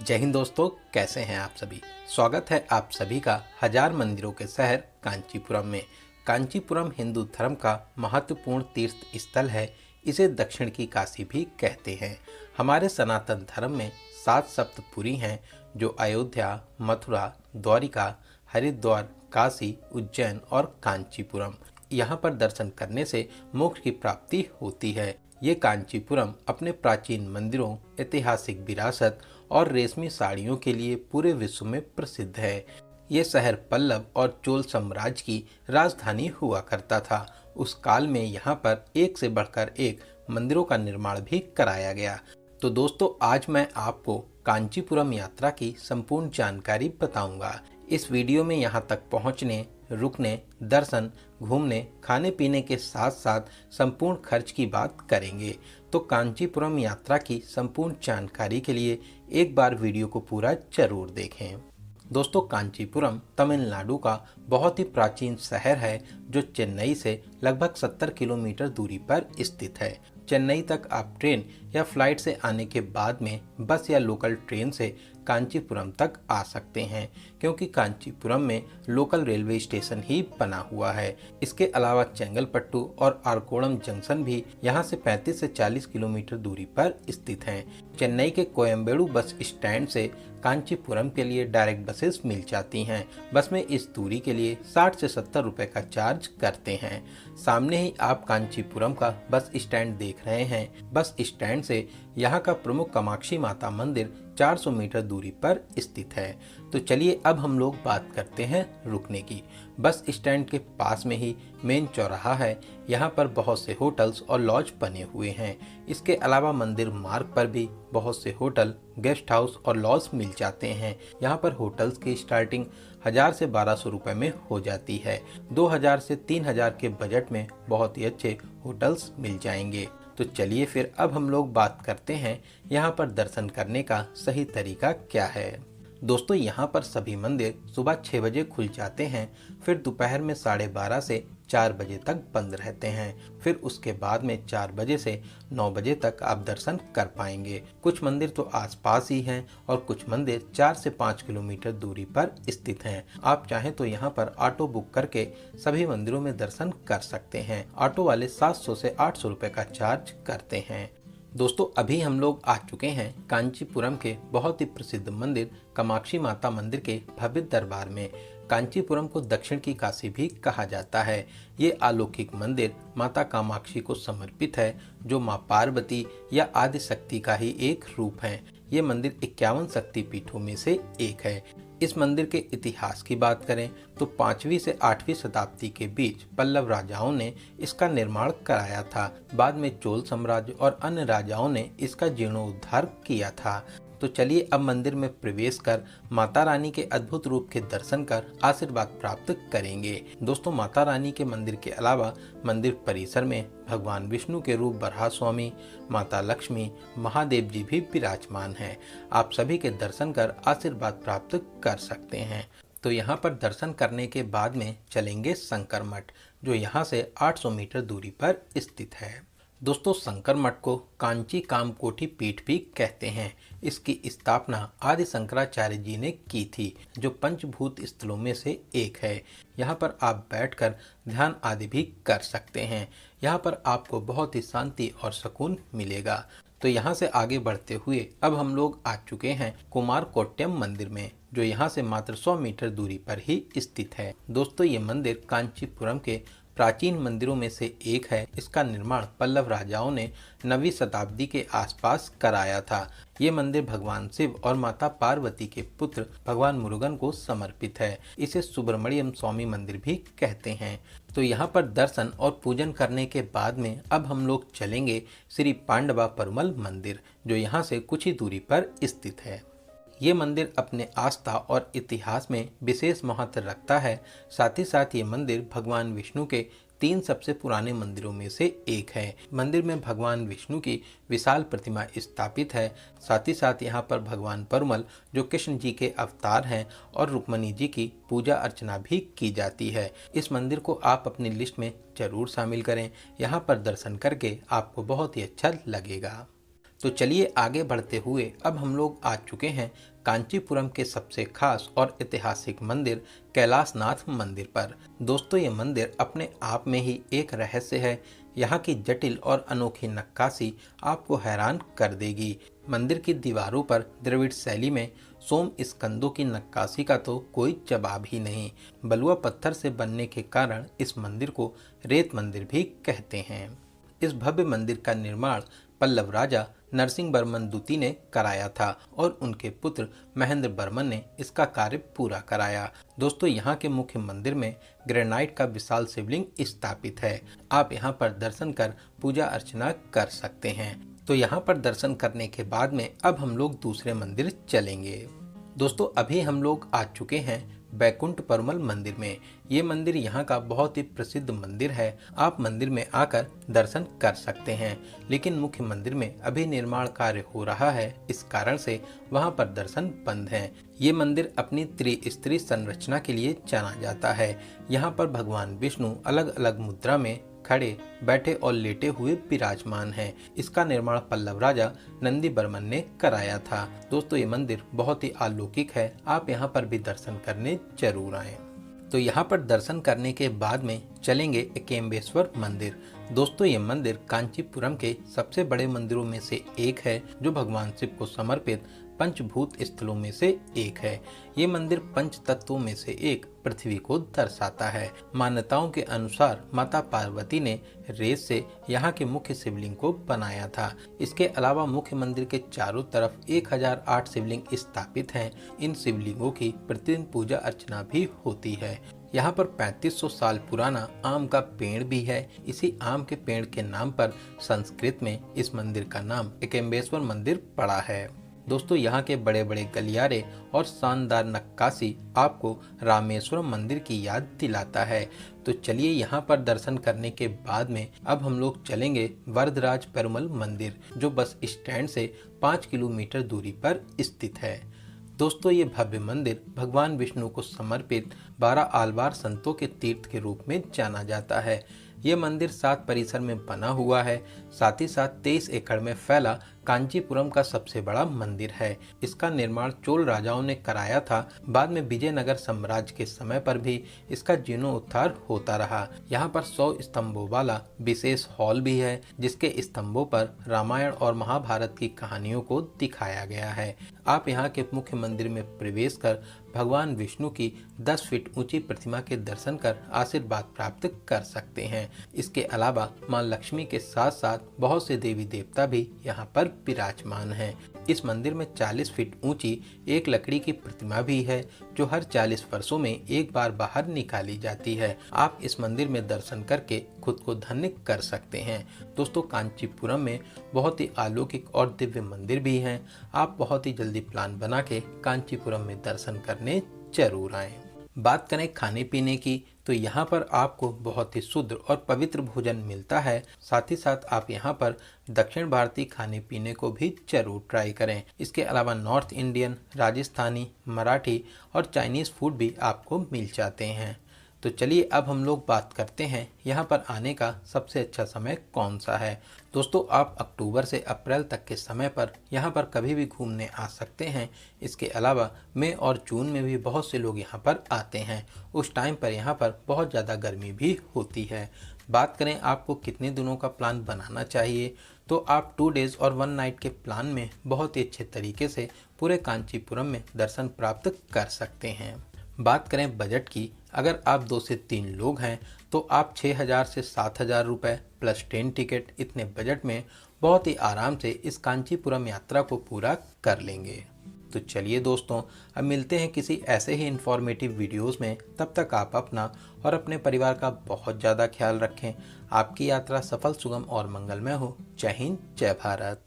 जय हिंद दोस्तों, कैसे हैं आप सभी। स्वागत है आप सभी का हजार मंदिरों के शहर कांचीपुरम में। कांचीपुरम हिंदू धर्म का महत्वपूर्ण तीर्थ स्थल है। इसे दक्षिण की काशी भी कहते हैं। हमारे सनातन धर्म में 7 सप्तपुरी हैं जो अयोध्या, मथुरा, द्वारिका, हरिद्वार, काशी, उज्जैन और कांचीपुरम। यहाँ पर दर्शन करने से मोक्ष की प्राप्ति होती है। ये कांचीपुरम अपने प्राचीन मंदिरों, ऐतिहासिक विरासत और रेशमी साड़ियों के लिए पूरे विश्व में प्रसिद्ध है। ये शहर पल्लव और चोल साम्राज्य की राजधानी हुआ करता था। उस काल में यहाँ पर एक से बढ़कर एक मंदिरों का निर्माण भी कराया गया। तो दोस्तों, आज मैं आपको कांचीपुरम यात्रा की संपूर्ण जानकारी बताऊंगा। इस वीडियो में यहाँ तक पहुँचने, रुकने, दर्शन, घूमने, खाने पीने के साथ साथ संपूर्ण खर्च की बात करेंगे। तो कांचीपुरम यात्रा की संपूर्ण जानकारी के लिए एक बार वीडियो को पूरा जरूर देखें। दोस्तों, कांचीपुरम तमिलनाडु का बहुत ही प्राचीन शहर है जो चेन्नई से लगभग 70 किलोमीटर दूरी पर स्थित है। चेन्नई तक आप ट्रेन या फ्लाइट से आने के बाद में बस या लोकल ट्रेन से कांचीपुरम तक आ सकते हैं, क्योंकि कांचीपुरम में लोकल रेलवे स्टेशन ही बना हुआ है। इसके अलावा चेंगलपट्टू और आरकोणम जंक्शन भी यहाँ से 35 से 40 किलोमीटर दूरी पर स्थित हैं। चेन्नई के कोयम्बेडु बस स्टैंड से कांचीपुरम के लिए डायरेक्ट बसेस मिल जाती हैं। बस में इस दूरी के लिए 60 से 70 रुपए का चार्ज करते हैं। सामने ही आप कांचीपुरम का बस स्टैंड देख रहे हैं। बस स्टैंड से यहाँ का प्रमुख कामाक्षी माता मंदिर 400 मीटर दूरी पर स्थित है। तो चलिए अब हम लोग बात करते हैं रुकने की। बस स्टैंड के पास में ही मेन चौराहा है। यहाँ पर बहुत से होटल्स और लॉज बने हुए हैं। इसके अलावा मंदिर मार्ग पर भी बहुत से होटल, गेस्ट हाउस और लॉज मिल जाते हैं। यहाँ पर होटल्स की स्टार्टिंग 1000 से 1200 रुपए में हो जाती है। 2000 से 3000 के बजट में बहुत ही अच्छे होटल्स मिल जाएंगे। तो चलिए फिर अब हम लोग बात करते हैं यहाँ पर दर्शन करने का सही तरीका क्या है। दोस्तों, यहाँ पर सभी मंदिर सुबह 6 बजे खुल जाते हैं, फिर दोपहर में 12:30 से 4 बजे तक बंद रहते हैं। फिर उसके बाद में 4 बजे से 9 बजे तक आप दर्शन कर पाएंगे। कुछ मंदिर तो आसपास ही हैं और कुछ मंदिर 4 से 5 किलोमीटर दूरी पर स्थित हैं। आप चाहें तो यहाँ पर ऑटो बुक करके सभी मंदिरों में दर्शन कर सकते हैं। ऑटो वाले 700 से 800 रुपए का चार्ज करते हैं। दोस्तों, अभी हम लोग आ चुके हैं कांचीपुरम के बहुत ही प्रसिद्ध मंदिर कामाक्षी माता मंदिर के भव्य दरबार में। कांचीपुरम को दक्षिण की काशी भी कहा जाता है। ये अलौकिक मंदिर माता कामाक्षी को समर्पित है, जो मां पार्वती या आदि शक्ति का ही एक रूप है। ये मंदिर 51 शक्ति पीठों में से एक है। इस मंदिर के इतिहास की बात करें तो 5वीं से 8वीं शताब्दी के बीच पल्लव राजाओं ने इसका निर्माण कराया था। बाद में चोल साम्राज्य और अन्य राजाओं ने इसका जीर्णोद्धार किया था। तो चलिए अब मंदिर में प्रवेश कर माता रानी के अद्भुत रूप के दर्शन कर आशीर्वाद प्राप्त करेंगे। दोस्तों, माता रानी के मंदिर के अलावा मंदिर परिसर में भगवान विष्णु के रूप वराह स्वामी, माता लक्ष्मी, महादेव जी भी विराजमान हैं। आप सभी के दर्शन कर आशीर्वाद प्राप्त कर सकते हैं। तो यहाँ पर दर्शन करने के बाद में चलेंगे शंकर मठ, जो यहाँ से 800 मीटर दूरी पर स्थित है। दोस्तों, शंकर मठ को कांची कामकोटि पीठ भी कहते हैं। इसकी स्थापना आदि शंकराचार्य जी ने की थी, जो पंचभूत स्थलों में से एक है। यहाँ पर आप बैठकर ध्यान आदि भी कर सकते हैं। यहाँ पर आपको बहुत ही शांति और सुकून मिलेगा। तो यहाँ से आगे बढ़ते हुए अब हम लोग आ चुके हैं कुमार कोट्यम मंदिर में, जो यहाँ से मात्र 100 मीटर दूरी पर ही स्थित है। दोस्तों, ये मंदिर कांचीपुरम के प्राचीन मंदिरों में से एक है। इसका निर्माण पल्लव राजाओं ने 9वीं शताब्दी के आसपास कराया था। ये मंदिर भगवान शिव और माता पार्वती के पुत्र भगवान मुरुगन को समर्पित है। इसे सुब्रमण्यम स्वामी मंदिर भी कहते हैं। तो यहाँ पर दर्शन और पूजन करने के बाद में अब हम लोग चलेंगे श्री पांडवा परुमल मंदिर, जो यहाँ से कुछ ही दूरी पर स्थित है। ये मंदिर अपने आस्था और इतिहास में विशेष महत्व रखता है। साथ ही साथ ये मंदिर भगवान विष्णु के 3 सबसे पुराने मंदिरों में से एक है। मंदिर में भगवान विष्णु की विशाल प्रतिमा स्थापित है। साथ ही साथ यहाँ पर भगवान परुमल, जो कृष्ण जी के अवतार हैं, और रुक्मणी जी की पूजा अर्चना भी की जाती है। इस मंदिर को आप अपनी लिस्ट में जरूर शामिल करें। यहाँ पर दर्शन करके आपको बहुत ही अच्छा लगेगा। तो चलिए आगे बढ़ते हुए अब हम लोग आ चुके हैं कांचीपुरम के सबसे खास और ऐतिहासिक मंदिर कैलाशनाथ मंदिर पर। दोस्तों, ये मंदिर अपने आप में ही एक रहस्य है। यहाँ की जटिल और अनोखी नक्काशी आपको हैरान कर देगी। मंदिर की दीवारों पर द्रविड़ शैली में सोम स्कंदों की नक्काशी का तो कोई जवाब ही नहीं। बलुआ पत्थर से बनने के कारण इस मंदिर को रेत मंदिर भी कहते हैं। इस भव्य मंदिर का निर्माण पल्लव राजा नरसिंह वर्मन द्वितीय ने कराया था और उनके पुत्र महेंद्र वर्मन ने इसका कार्य पूरा कराया। दोस्तों, यहाँ के मुख्य मंदिर में ग्रेनाइट का विशाल शिवलिंग स्थापित है। आप यहाँ पर दर्शन कर पूजा अर्चना कर सकते हैं। तो यहाँ पर दर्शन करने के बाद में अब हम लोग दूसरे मंदिर चलेंगे। दोस्तों, अभी हम लोग आ चुके हैं बैकुंठ परमल मंदिर में। ये मंदिर यहाँ का बहुत ही प्रसिद्ध मंदिर है। आप मंदिर में आकर दर्शन कर सकते हैं, लेकिन मुख्य मंदिर में अभी निर्माण कार्य हो रहा है, इस कारण से वहाँ पर दर्शन बंद है। ये मंदिर अपनी त्रिस्तरीय संरचना के लिए जाना जाता है। यहाँ पर भगवान विष्णु अलग अलग मुद्रा में खड़े, बैठे और लेटे हुए विराजमान हैं। इसका निर्माण पल्लव राजा नंदी बर्मन ने कराया था। दोस्तों, ये मंदिर बहुत ही अलौकिक है। आप यहाँ पर भी दर्शन करने जरूर आएं। तो यहाँ पर दर्शन करने के बाद में चलेंगे एकेम्बेश्वर मंदिर। दोस्तों, ये मंदिर कांचीपुरम के सबसे बड़े मंदिरों में से एक है, जो भगवान शिव को समर्पित पंचभूत स्थलों में से एक है। ये मंदिर पंच तत्वों में से एक पृथ्वी को दर्शाता है। मान्यताओं के अनुसार माता पार्वती ने रेत से यहाँ के मुख्य शिवलिंग को बनाया था। इसके अलावा मुख्य मंदिर के चारों तरफ 1008 शिवलिंग स्थापित हैं। इन शिवलिंगों की प्रतिदिन पूजा अर्चना भी होती है। यहाँ पर 3500 साल पुराना आम का पेड़ भी है। इसी आम के पेड़ के नाम पर संस्कृत में इस मंदिर का नाम एकेम्बेश्वर मंदिर पड़ा है। दोस्तों, यहाँ के बड़े बड़े गलियारे और शानदार नक्काशी आपको रामेश्वरम मंदिर की याद दिलाता है। तो चलिए, यहाँ पर दर्शन करने के बाद में अब हम लोग चलेंगे वरदराज पेरुमल मंदिर, जो बस स्टैंड से 5 किलोमीटर दूरी पर स्थित है। दोस्तों, ये भव्य मंदिर भगवान विष्णु को समर्पित 12 आलवार संतों के तीर्थ के रूप में जाना जाता है। ये मंदिर 7 परिसर में बना हुआ है। साथ ही साथ 23 एकड़ में फैला कांचीपुरम का सबसे बड़ा मंदिर है। इसका निर्माण चोल राजाओं ने कराया था। बाद में विजयनगर साम्राज्य के समय पर भी इसका जीर्णोद्धार होता रहा। यहाँ पर 100 स्तंभों वाला विशेष हॉल भी है, जिसके स्तंभों पर रामायण और महाभारत की कहानियों को दिखाया गया है। आप यहाँ के मुख्य मंदिर में प्रवेश कर भगवान विष्णु की 10 फीट ऊंची प्रतिमा के दर्शन कर आशीर्वाद प्राप्त कर सकते हैं। इसके अलावा मां लक्ष्मी के साथ साथ बहुत से देवी देवता भी यहाँ पर विराजमान हैं। इस मंदिर में 40 फीट ऊंची एक लकड़ी की प्रतिमा भी है, जो हर 40 वर्षों में एक बार बाहर निकाली जाती है। आप इस मंदिर में दर्शन करके खुद को धन्य कर सकते हैं। दोस्तों, कांचीपुरम में बहुत ही अलौकिक और दिव्य मंदिर भी हैं। आप बहुत ही जल्दी प्लान बना के कांचीपुरम में दर्शन करने जरूर आएं। बात करें खाने पीने की, तो यहाँ पर आपको बहुत ही शुद्ध और पवित्र भोजन मिलता है। साथ ही साथ आप यहाँ पर दक्षिण भारतीय खाने पीने को भी जरूर ट्राई करें। इसके अलावा नॉर्थ इंडियन, राजस्थानी, मराठी और चाइनीज़ फूड भी आपको मिल जाते हैं। तो चलिए, अब हम लोग बात करते हैं यहाँ पर आने का सबसे अच्छा समय कौन सा है। दोस्तों, आप अक्टूबर से अप्रैल तक के समय पर यहाँ पर कभी भी घूमने आ सकते हैं। इसके अलावा मई और जून में भी बहुत से लोग यहाँ पर आते हैं। उस टाइम पर यहाँ पर बहुत ज़्यादा गर्मी भी होती है। बात करें आपको कितने दिनों का प्लान बनाना चाहिए, तो आप 2 डेज़ और 1 नाइट के प्लान में बहुत ही अच्छे तरीके से पूरे कांचीपुरम में दर्शन प्राप्त कर सकते हैं। बात करें बजट की, अगर आप 2 से 3 लोग हैं तो आप 6000 से 7000 रुपये प्लस ट्रेन टिकट, इतने बजट में बहुत ही आराम से इस कांचीपुरम यात्रा को पूरा कर लेंगे। तो चलिए दोस्तों, अब मिलते हैं किसी ऐसे ही इन्फॉर्मेटिव वीडियोस में। तब तक आप अपना और अपने परिवार का बहुत ज़्यादा ख्याल रखें। आपकी यात्रा सफल, सुगम और मंगलमय हो। जय हिंद, जय भारत।